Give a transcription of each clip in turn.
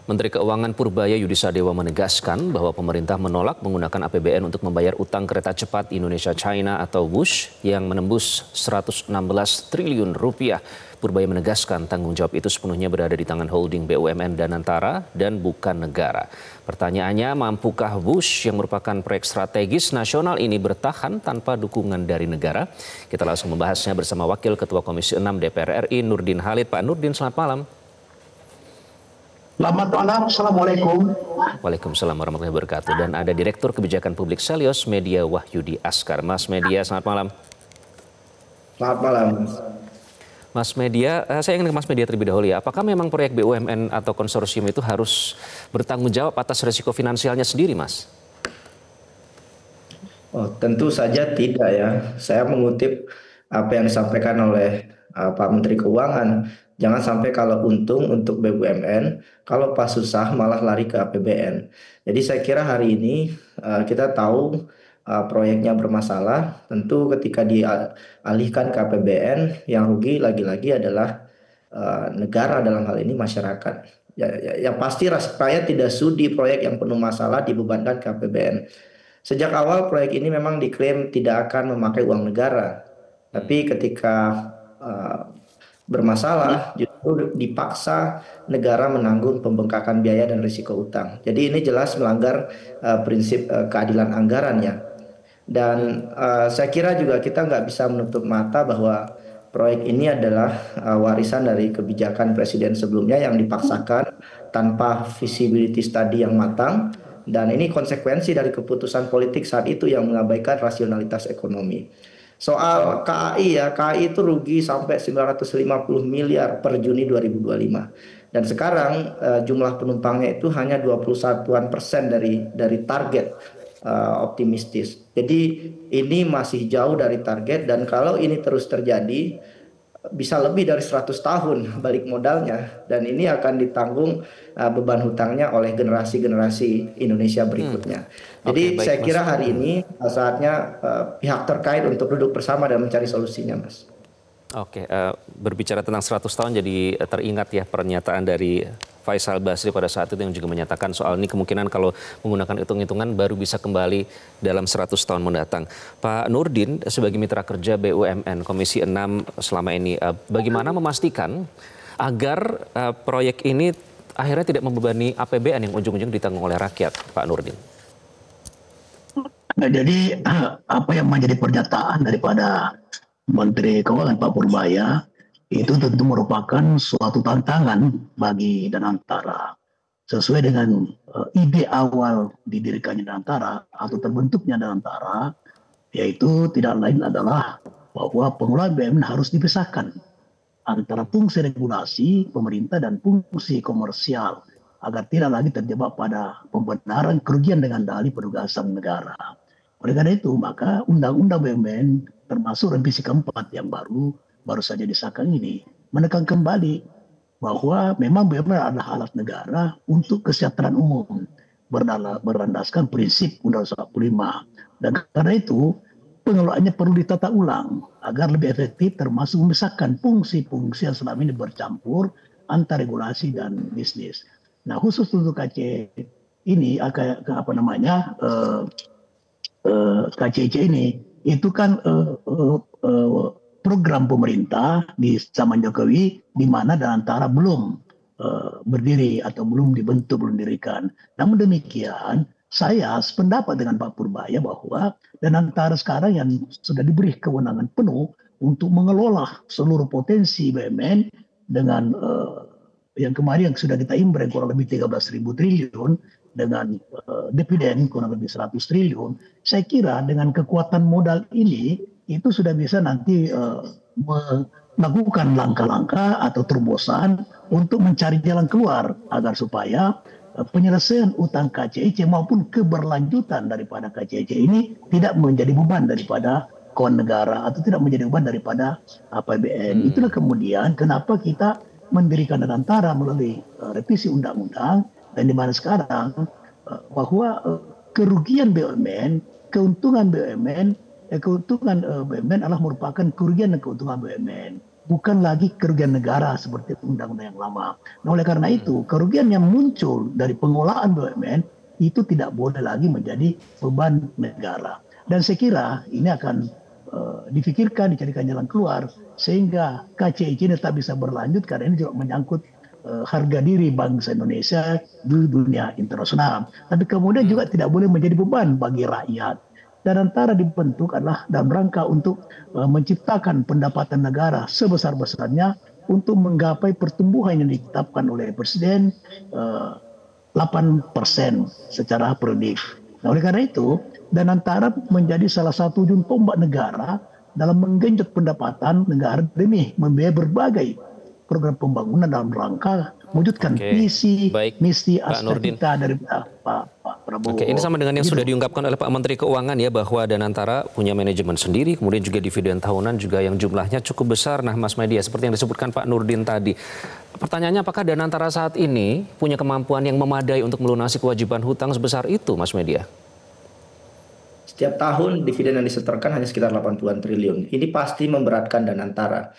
Menteri Keuangan Purbaya Yudisadewa menegaskan bahwa pemerintah menolak menggunakan APBN untuk membayar utang kereta cepat Indonesia-China atau WUSH yang menembus 116 triliun rupiah. Purbaya menegaskan tanggung jawab itu sepenuhnya berada di tangan holding BUMN Danantara dan bukan negara. Pertanyaannya, mampukah WUSH yang merupakan proyek strategis nasional ini bertahan tanpa dukungan dari negara? Kita langsung membahasnya bersama Wakil Ketua Komisi 6 DPR RI Nurdin Halid. Pak Nurdin, selamat malam. Selamat malam, Assalamualaikum. Waalaikumsalam warahmatullahi wabarakatuh. Dan ada Direktur Kebijakan Publik Selios Media Wahyudi Askar. Mas Media, selamat malam. Selamat malam. Mas Media, saya ingin ke Mas Media terlebih dahulu ya. Apakah memang proyek BUMN atau konsorsium itu harus bertanggung jawab atas risiko finansialnya sendiri, Mas? Oh, tentu saja tidak ya. Saya mengutip apa yang disampaikan oleh Pak Menteri Keuangan. Jangan sampai kalau untung untuk BUMN, kalau pas susah malah lari ke APBN. Jadi saya kira hari ini kita tahu proyeknya bermasalah. Tentu ketika dialihkan ke APBN, yang rugi lagi-lagi adalah negara, dalam hal ini masyarakat. Yang pasti rakyat tidak sudi proyek yang penuh masalah dibebankan ke APBN. Sejak awal proyek ini memang diklaim tidak akan memakai uang negara. Tapi ketika bermasalah justru dipaksa negara menanggung pembengkakan biaya dan risiko utang. Jadi ini jelas melanggar prinsip keadilan anggaran ya. Dan saya kira juga kita nggak bisa menutup mata bahwa proyek ini adalah warisan dari kebijakan presiden sebelumnya yang dipaksakan tanpa visibility study yang matang. Dan ini konsekuensi dari keputusan politik saat itu yang mengabaikan rasionalitas ekonomi. Soal KAI ya, KAI itu rugi sampai 950 miliar per Juni 2025. Dan sekarang jumlah penumpangnya itu hanya 21% dari target optimistis. Jadi ini masih jauh dari target, dan kalau ini terus terjadi bisa lebih dari 100 tahun balik modalnya, dan ini akan ditanggung beban hutangnya oleh generasi-generasi Indonesia berikutnya. Jadi Oke, baik, saya Mas. kira hari ini saatnya pihak terkait untuk duduk bersama dan mencari solusinya, Mas. Oke, berbicara tentang 100 tahun jadi teringat ya pernyataan dari Faisal Basri pada saat itu yang juga menyatakan soal ini kemungkinan kalau menggunakan hitung-hitungan baru bisa kembali dalam 100 tahun mendatang. Pak Nurdin sebagai mitra kerja BUMN Komisi 6 selama ini, bagaimana memastikan agar proyek ini akhirnya tidak membebani APBN yang ujung-ujung ditanggung oleh rakyat, Pak Nurdin? Nah, jadi apa yang menjadi pernyataan daripada Menteri Keuangan Pak Purbaya itu tentu merupakan suatu tantangan bagi Danantara. Sesuai dengan ide awal didirikannya Danantara atau terbentuknya Danantara, yaitu tidak lain adalah bahwa pengelolaan BUMN harus dipisahkan antara fungsi regulasi pemerintah dan fungsi komersial agar tidak lagi terjebak pada pembenaran kerugian dengan dalih penugasan negara. Oleh karena itu, maka Undang-Undang BUMN termasuk revisi keempat yang baru saja disahkan ini menekan kembali bahwa memang BUMN adalah alat negara untuk kesejahteraan umum berlandaskan prinsip Undang-Undang 45. Dan karena itu pengelolaannya perlu ditata ulang agar lebih efektif, termasuk memisahkan fungsi-fungsi yang selama ini bercampur antara regulasi dan bisnis. Nah, khusus untuk KC ini KCC ini itu kan program pemerintah di zaman Jokowi di mana Danantara belum berdiri atau belum dibentuk, belum didirikan. Namun demikian, saya sependapat dengan Pak Purbaya bahwa Danantara sekarang yang sudah diberi kewenangan penuh untuk mengelola seluruh potensi BUMN dengan yang kemarin yang sudah kita imbreng kurang lebih 13.000 triliun dengan dividen kurang lebih 100 triliun. Saya kira dengan kekuatan modal ini itu sudah bisa nanti melakukan langkah-langkah atau terobosan untuk mencari jalan keluar agar supaya penyelesaian utang KCIC maupun keberlanjutan daripada KCIC ini tidak menjadi beban daripada keuangan negara atau tidak menjadi beban daripada APBN. Itulah kemudian kenapa kita mendirikan Danantara melalui revisi undang-undang, dan di mana sekarang bahwa kerugian BUMN, keuntungan BUMN adalah merupakan kerugian dan keuntungan BUMN. bukan lagi kerugian negara seperti undang-undang yang lama. Nah, oleh karena itu, kerugian yang muncul dari pengelolaan BUMN itu tidak boleh lagi menjadi beban negara. Dan saya kira ini akan difikirkan, dicarikan jalan keluar sehingga KCIC ini tetap bisa berlanjut karena ini juga menyangkut harga diri bangsa Indonesia di dunia internasional. Tapi kemudian juga tidak boleh menjadi beban bagi rakyat. Dan antara dibentuk adalah dalam rangka untuk menciptakan pendapatan negara sebesar-besarnya untuk menggapai pertumbuhan yang ditetapkan oleh Presiden 8% secara periodik. Nah, oleh karena itu, dan antara menjadi salah satu ujung tombak negara dalam menggenjot pendapatan negara demi membiayai berbagai program pembangunan dalam rangka mewujudkan visi, misi, cita dari Pak Prabowo. Oke, ini sama dengan yang sudah diungkapkan oleh Pak Menteri Keuangan ya, bahwa Danantara punya manajemen sendiri, kemudian juga dividen tahunan juga yang jumlahnya cukup besar. Nah, Mas Media, seperti yang disebutkan Pak Nurdin tadi, pertanyaannya apakah Danantara saat ini punya kemampuan yang memadai untuk melunasi kewajiban hutang sebesar itu, Mas Media? Setiap tahun dividen yang disetorkan hanya sekitar 80-an triliun. Ini pasti memberatkan Danantara.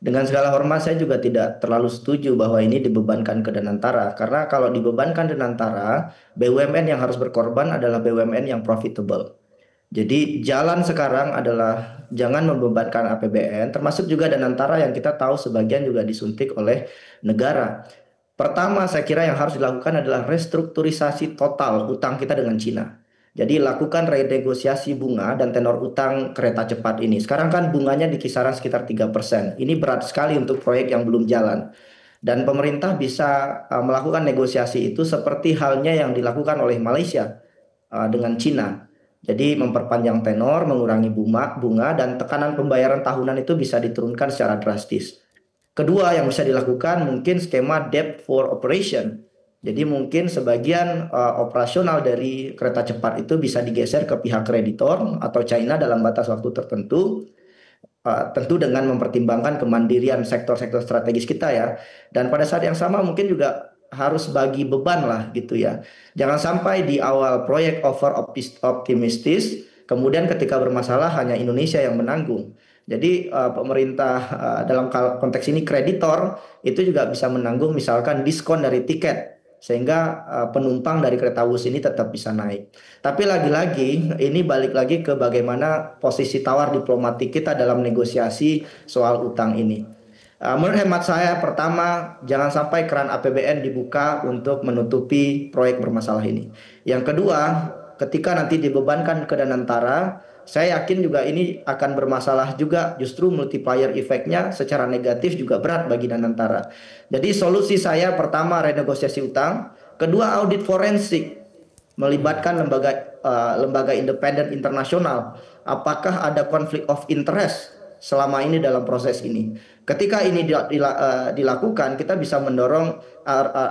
Dengan segala hormat, saya juga tidak terlalu setuju bahwa ini dibebankan ke Danantara. Karena kalau dibebankan Danantara, BUMN yang harus berkorban adalah BUMN yang profitable. Jadi jalan sekarang adalah jangan membebankan APBN, termasuk juga Danantara yang kita tahu sebagian juga disuntik oleh negara. Pertama, saya kira yang harus dilakukan adalah restrukturisasi total utang kita dengan Cina. Jadi lakukan renegosiasi bunga dan tenor utang kereta cepat ini. Sekarang kan bunganya di kisaran sekitar 3%. Ini berat sekali untuk proyek yang belum jalan. Dan pemerintah bisa melakukan negosiasi itu seperti halnya yang dilakukan oleh Malaysia dengan Cina. Jadi memperpanjang tenor, mengurangi bunga dan tekanan pembayaran tahunan itu bisa diturunkan secara drastis. Kedua yang bisa dilakukan mungkin skema debt for operation. Jadi mungkin sebagian operasional dari kereta cepat itu bisa digeser ke pihak kreditor atau China dalam batas waktu tertentu, tentu dengan mempertimbangkan kemandirian sektor-sektor strategis kita ya. Dan pada saat yang sama mungkin juga harus bagi beban lah gitu ya. Jangan sampai di awal proyek over optimistis, kemudian ketika bermasalah hanya Indonesia yang menanggung. Jadi pemerintah dalam konteks ini kreditor itu juga bisa menanggung misalkan diskon dari tiket sehingga penumpang dari kereta Wus ini tetap bisa naik. Tapi lagi-lagi ini balik lagi ke bagaimana posisi tawar diplomatik kita dalam negosiasi soal utang ini. Menurut hemat saya, pertama, jangan sampai keran APBN dibuka untuk menutupi proyek bermasalah ini. Yang kedua, ketika nanti dibebankan ke Danantara, saya yakin juga ini akan bermasalah juga, justru multiplier efeknya secara negatif juga berat bagi Danantara. Jadi solusi saya pertama renegosiasi utang, kedua audit forensik melibatkan lembaga independen internasional. Apakah ada konflik of interest selama ini dalam proses ini? Ketika ini dilakukan, kita bisa mendorong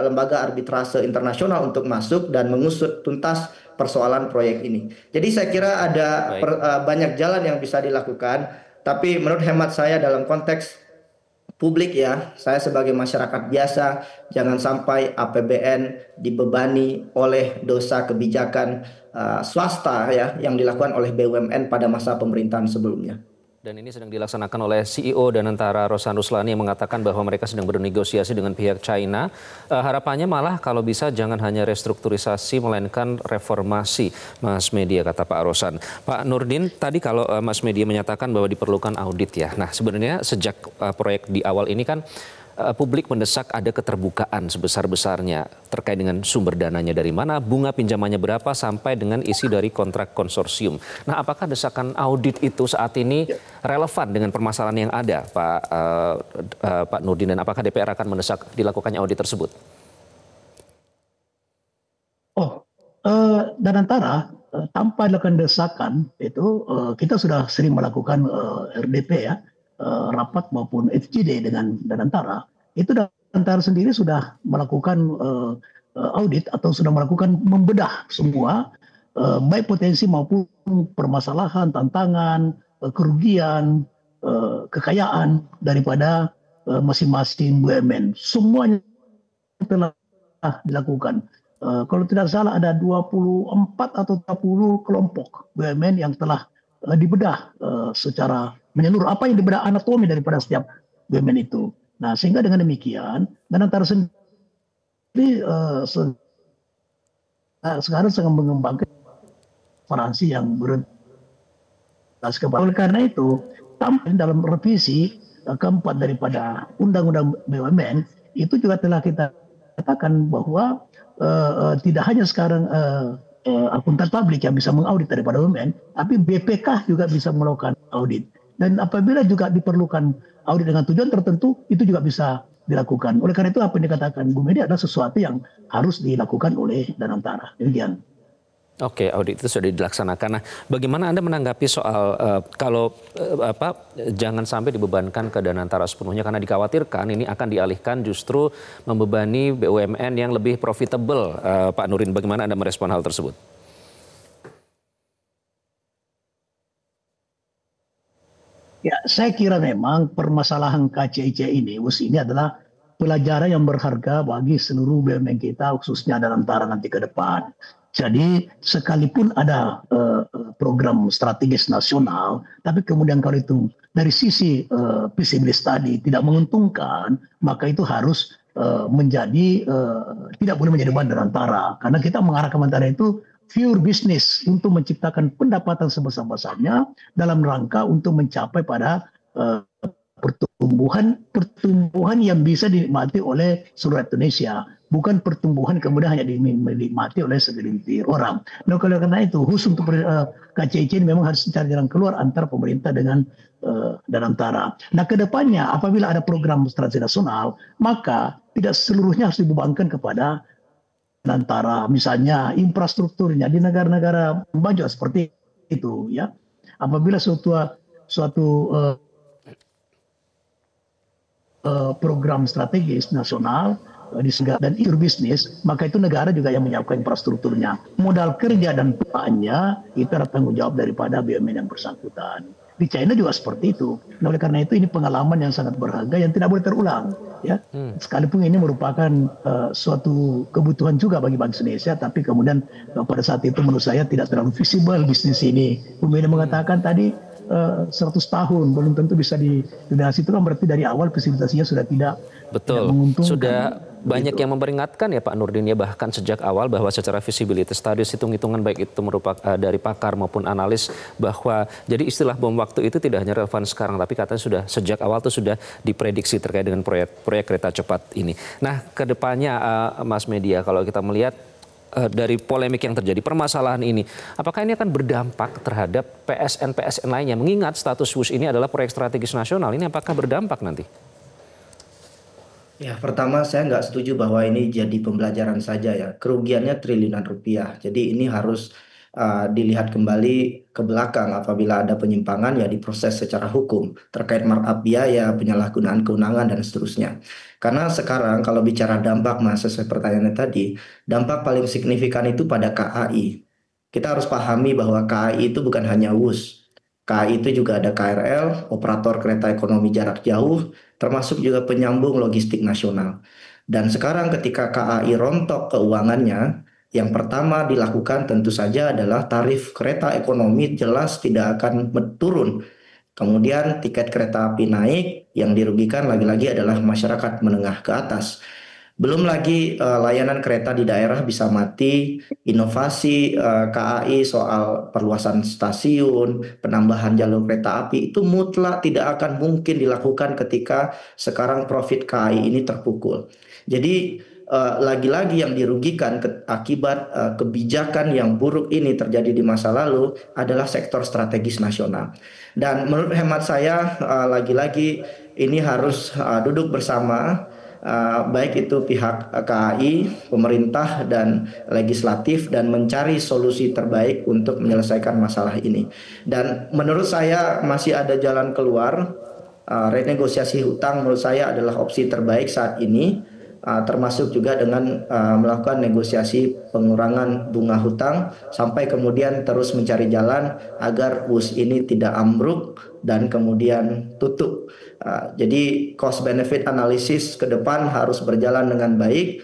lembaga arbitrase internasional untuk masuk dan mengusut tuntas persoalan proyek ini. Jadi saya kira ada banyak jalan yang bisa dilakukan, tapi menurut hemat saya dalam konteks publik ya, saya sebagai masyarakat biasa, jangan sampai APBN dibebani oleh dosa kebijakan swasta ya yang dilakukan oleh BUMN pada masa pemerintahan sebelumnya. Dan ini sedang dilaksanakan oleh CEO Danantara Rosan Ruslani yang mengatakan bahwa mereka sedang bernegosiasi dengan pihak China. Harapannya malah kalau bisa jangan hanya restrukturisasi melainkan reformasi, Mas Media, kata Pak Rosan. Pak Nurdin, tadi kalau Mas Media menyatakan bahwa diperlukan audit ya. Nah sebenarnya sejak proyek di awal ini kan publik mendesak ada keterbukaan sebesar-besarnya terkait dengan sumber dananya dari mana, bunga pinjamannya berapa, sampai dengan isi dari kontrak konsorsium. Nah, apakah desakan audit itu saat ini relevan dengan permasalahan yang ada, Pak Nurdin, dan apakah DPR akan mendesak dilakukannya audit tersebut? Danantara tanpa dilakukan desakan itu kita sudah sering melakukan RDP ya. Rapat maupun FGD dengan Danantara, itu Danantara sendiri sudah melakukan audit atau sudah melakukan membedah semua baik potensi maupun permasalahan, tantangan, kerugian, kekayaan daripada masing-masing BUMN. Semuanya telah dilakukan. Kalau tidak salah ada 24 atau 30 kelompok BUMN yang telah dibedah secara menyeluruh. Apa yang dibedah anatomi daripada setiap BUMN itu. Nah, sehingga dengan demikian, dan antara sendiri sekarang sedang mengembangkan transparansi yang berorientasi kepada. Oleh karena itu, tampil dalam revisi keempat daripada Undang-Undang BUMN itu juga telah kita katakan bahwa tidak hanya sekarang akuntan publik yang bisa mengaudit daripada BUMN, tapi BPK juga bisa melakukan audit. Dan apabila juga diperlukan audit dengan tujuan tertentu, itu juga bisa dilakukan. Oleh karena itu apa yang dikatakan Bu Medi adalah sesuatu yang harus dilakukan oleh Danantara. Demikian. Oke, audit itu sudah dilaksanakan. Nah, bagaimana Anda menanggapi soal kalau jangan sampai dibebankan ke Danantara sepenuhnya karena dikhawatirkan ini akan dialihkan justru membebani BUMN yang lebih profitable. Pak Nurin, bagaimana Anda merespon hal tersebut? Ya, saya kira memang permasalahan KCIC ini, ini adalah pelajaran yang berharga bagi seluruh BUMN kita, khususnya Danantara nanti ke depan. Jadi sekalipun ada program strategis nasional, tapi kemudian kalau itu dari sisi feasibility study tidak menguntungkan, maka itu harus menjadi tidak boleh menjadi beban Danantara, karena kita mengarahkan Danantara itu pure business untuk menciptakan pendapatan sebesar-besarnya dalam rangka untuk mencapai pada pertumbuhan yang bisa dinikmati oleh seluruh Indonesia, bukan pertumbuhan kemudian hanya dinikmati oleh segelintir orang. Nah, oleh karena itu khusus untuk KCIC ini memang harus mencari jalan keluar antara pemerintah dengan Danantara. Nah, kedepannya apabila ada program strategi nasional, maka tidak seluruhnya harus dibebankan kepada Danantara, misalnya infrastrukturnya di negara-negara maju seperti itu, ya. Apabila suatu program strategis nasional dan itu bisnis, maka itu negara juga yang menyiapkan infrastrukturnya. Modal kerja dan perannya itu adalah tanggung jawab daripada BUMN yang bersangkutan. Di China juga seperti itu. Nah, oleh karena itu ini pengalaman yang sangat berharga yang tidak boleh terulang. Ya, sekalipun ini merupakan suatu kebutuhan juga bagi bangsa Indonesia, tapi kemudian pada saat itu menurut saya tidak terlalu visible bisnis ini. Kemudian mengatakan tadi 100 tahun belum tentu bisa didonasi, itu kan berarti dari awal visibilitasnya sudah tidak menguntungkan. Sudah banyak yang memperingatkan ya Pak Nurdin ya, bahkan sejak awal bahwa secara visibility studies, hitung-hitungan baik itu merupakan dari pakar maupun analis, bahwa jadi istilah bom waktu itu tidak hanya relevan sekarang, tapi katanya sudah sejak awal itu sudah diprediksi terkait dengan proyek kereta cepat ini. Nah, kedepannya Mas Media, kalau kita melihat dari polemik yang terjadi, permasalahan ini, apakah ini akan berdampak terhadap PSN-PSN lainnya? Mengingat status WUS ini adalah proyek strategis nasional, ini apakah berdampak nanti? Ya, pertama saya nggak setuju bahwa ini jadi pembelajaran saja ya. Kerugiannya triliunan rupiah. Jadi ini harus dilihat kembali ke belakang apabila ada penyimpangan ya diproses secara hukum terkait markup biaya, penyalahgunaan kewenangan dan seterusnya. Karena sekarang kalau bicara dampak, Mas, sesuai pertanyaannya tadi, dampak paling signifikan itu pada KAI. Kita harus pahami bahwa KAI itu bukan hanya WUS. KAI itu juga ada KRL, operator kereta ekonomi jarak jauh, termasuk juga penyambung logistik nasional. Dan sekarang ketika KAI rontok keuangannya, yang pertama dilakukan tentu saja adalah tarif kereta ekonomi jelas tidak akan turun. Kemudian tiket kereta api naik, yang dirugikan lagi-lagi adalah masyarakat menengah ke atas. Belum lagi layanan kereta di daerah bisa mati, inovasi KAI soal perluasan stasiun, penambahan jalur kereta api itu mutlak tidak akan mungkin dilakukan ketika sekarang profit KAI ini terpukul. Jadi lagi-lagi yang dirugikan akibat kebijakan yang buruk ini terjadi di masa lalu adalah sektor strategis nasional. Dan menurut hemat saya lagi-lagi ini harus duduk bersama, baik itu pihak KAI, pemerintah dan legislatif, dan mencari solusi terbaik untuk menyelesaikan masalah ini. Dan menurut saya masih ada jalan keluar. Renegosiasi hutang menurut saya adalah opsi terbaik saat ini, termasuk juga dengan melakukan negosiasi pengurangan bunga hutang sampai kemudian terus mencari jalan agar WUS ini tidak ambruk dan kemudian tutup. Jadi cost benefit analysis ke depan harus berjalan dengan baik,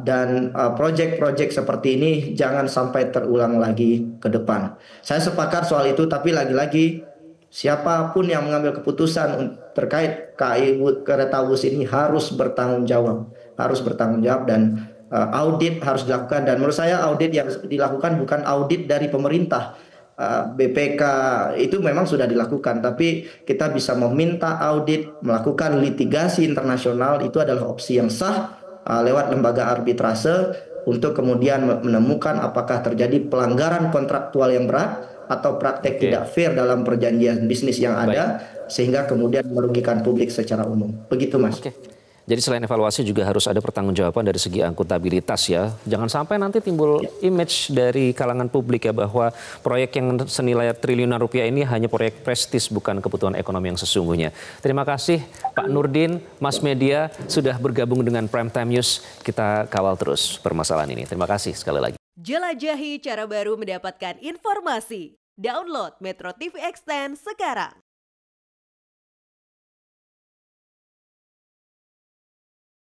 dan proyek-proyek seperti ini jangan sampai terulang lagi ke depan. Saya sepakat soal itu, tapi lagi-lagi Siapapun yang mengambil keputusan terkait KAI Kereta Wus ini harus bertanggung jawab, dan audit harus dilakukan. Dan menurut saya audit yang dilakukan bukan audit dari pemerintah. BPK itu memang sudah dilakukan, tapi kita bisa meminta audit, melakukan litigasi internasional, itu adalah opsi yang sah lewat lembaga arbitrase untuk kemudian menemukan apakah terjadi pelanggaran kontraktual yang berat atau praktek tidak fair dalam perjanjian bisnis yang ada, sehingga kemudian merugikan publik secara umum. Begitu, Mas. Oke. Jadi selain evaluasi juga harus ada pertanggungjawaban dari segi akuntabilitas ya. Jangan sampai nanti timbul image dari kalangan publik ya bahwa proyek yang senilai triliunan rupiah ini hanya proyek prestis, bukan kebutuhan ekonomi yang sesungguhnya. Terima kasih Pak Nurdin, Mas Media sudah bergabung dengan Prime Time News. Kita kawal terus permasalahan ini. Terima kasih sekali lagi. Jelajahi cara baru mendapatkan informasi. Download Metro TV Extend sekarang.